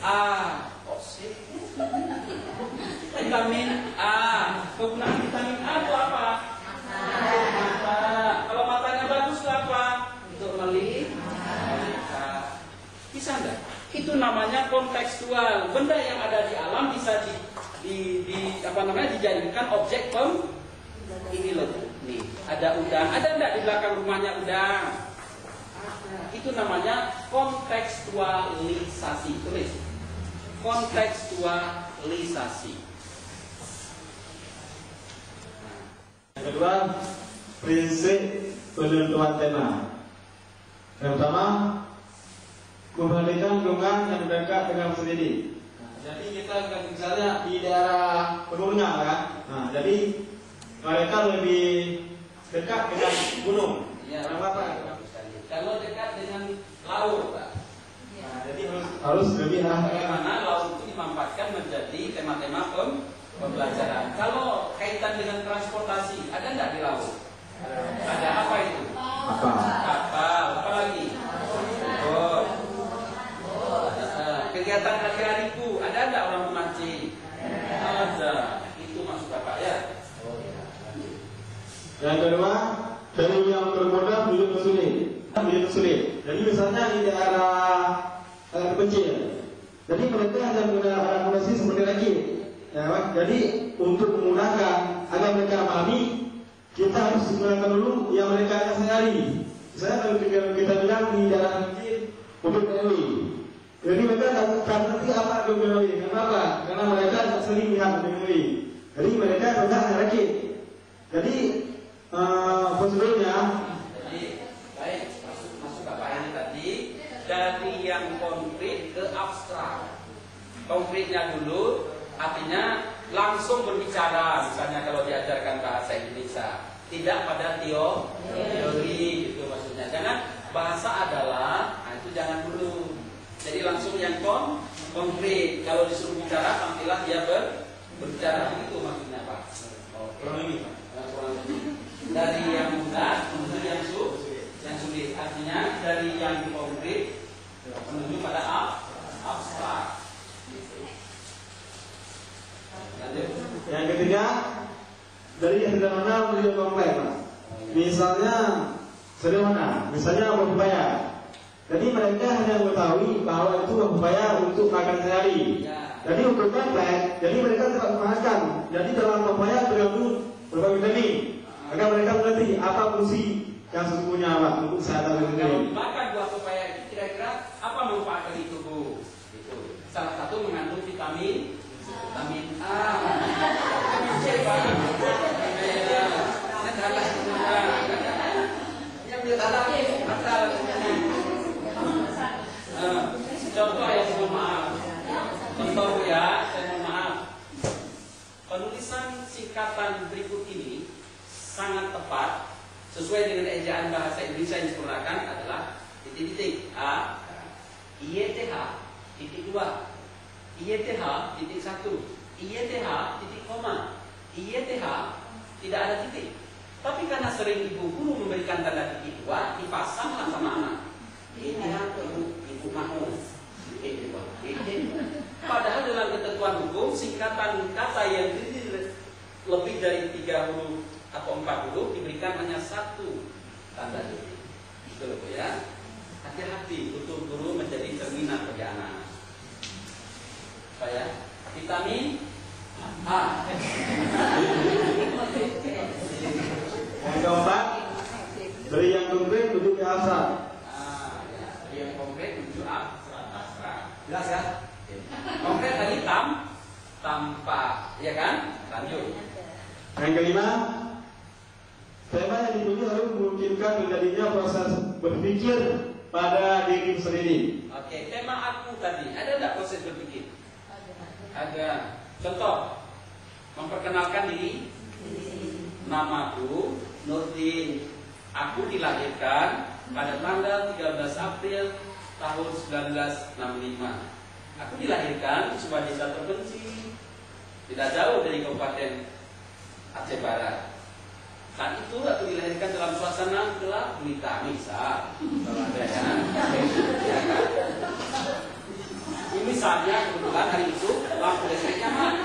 A. Oh sih. Vitamin A. Kegunaan vitamin A itu apa? Mata. Kalau matanya bagus itu apa? Untuk melihat. Bisa enggak? Itu namanya kontekstual. Benda yang ada di alam bisa dijadikan objek ini loh. Nih, ada udang. Ada enggak di belakang rumahnya udang? Itu namanya kontekstualisasi. Tulis. Kontekstualisasi. Yang kedua, prinsip penentuan tema. Yang pertama, memperhatikan lingkungan yang dekat dengan sendiri. Jadi kita misalnya di daerah gunungnya kan. Nah, jadi mereka lebih dekat dengan gunung. Ya, apa? Kalau dekat dengan laut, Pak. Nah, jadi harus lebih bagaimana laut itu dimanfaatkan menjadi tema-tema pembelajaran. Kalau kaitan dengan transportasi, ada enggak di laut? Ada apa itu? Kapal. Apa lagi? Bot. Kegiatan hari-hariku, ada enggak orang memancing? Ada. Itu maksud Bapak ya. Yang kedua, dari yang termudah menuju ke sulit. Jadi misalnya di daerah kecil, jadi mereka hanya menggunakan akomodasi seperti lagi. Ya, jadi untuk memudahkan agar mereka memahami, kita harus menggunakan dulu yang mereka sehari. Misalnya kalau kita bilang di daerah kecil mobil BMW, jadi mereka akan ngerti apa itu BMW. Kenapa? Karena mereka tidak sering lihat BMW. Jadi mereka tidak rakit. Jadi prosedurnya. Jadi baik, masuk Bapak ini tadi dari yang konkret ke abstrak. Konkretnya dulu, artinya langsung berbicara. Misalnya kalau diajarkan bahasa Indonesia, tidak pada teori, itu maksudnya. Jangan bahasa adalah, nah itu jangan dulu. Jadi langsung yang konkret. Kalau disuruh bicara, tampillah dia berbicara. Itu maksudnya Pak. Oh, kurang lebih Pak. Dari yang mudah menuju yang sulit. Artinya dari yang konkret menuju pada abstrak. Yang ketiga, dari yang sederhana menuju kompleks. Misalnya sederhana, misalnya pepaya. Jadi mereka hanya mengetahui bahwa itu pepaya untuk makan sehari. Jadi untuk kompleks, jadi mereka tidak memakan. Jadi dalam pepaya tergabung berbagai vitamin. Agar mereka mengerti apa fungsi yang sesungguhnya untuk kesehatan Kalau sendiri. makan buah pepaya itu kira-kira apa manfaat bagi tubuh? Itu salah satu mengandung vitamin A. Vitamin C Pak. Yang biasa asal. Contoh ya, mohon maaf. Contoh ya, saya mohon maaf. Penulisan singkatan berikut ini sangat tepat sesuai dengan ejaan bahasa Indonesia yang disempurnakan adalah titik-titik A, IETH, titik 2, IETH, titik 1, IETH, titik koma, IETH, tidak ada titik. Tapi karena sering ibu guru memberikan tanda titik 2, dipasanglah sama anak. IETH ibu mau. Padahal dalam ketentuan hukum singkatan kata yang lebih dari 3 huruf atau 4 huruf diberikan hanya 1 tanda titik. Itu loh ya. Hati-hati untuk guru menjadi cerminan bagi anak. Saya vitamin A. Yang keempat, dari yang konkret menuju ke abstrak. Dari yang konkret menuju abstrak. Jelas ya? Konkret tadi tanpa, ya kan? Lanjut. Yang kelima, tema yang ditulis harus memungkinkan terjadinya proses berpikir pada diri sendiri. Oke, tema aku tadi, ada tidak proses berpikir? Ada. Contoh, memperkenalkan diri. Namaku Nurdin. Aku dilahirkan pada tanggal 13 April tahun 1965. Aku dilahirkan di sebuah desa terpencil, tidak jauh dari Kabupaten Aceh Barat. Saat itu aku dilahirkan dalam suasana gelap gulita, misal kalau ada ya kan? Ini misalnya kebetulan hari itu lampu listriknya mati,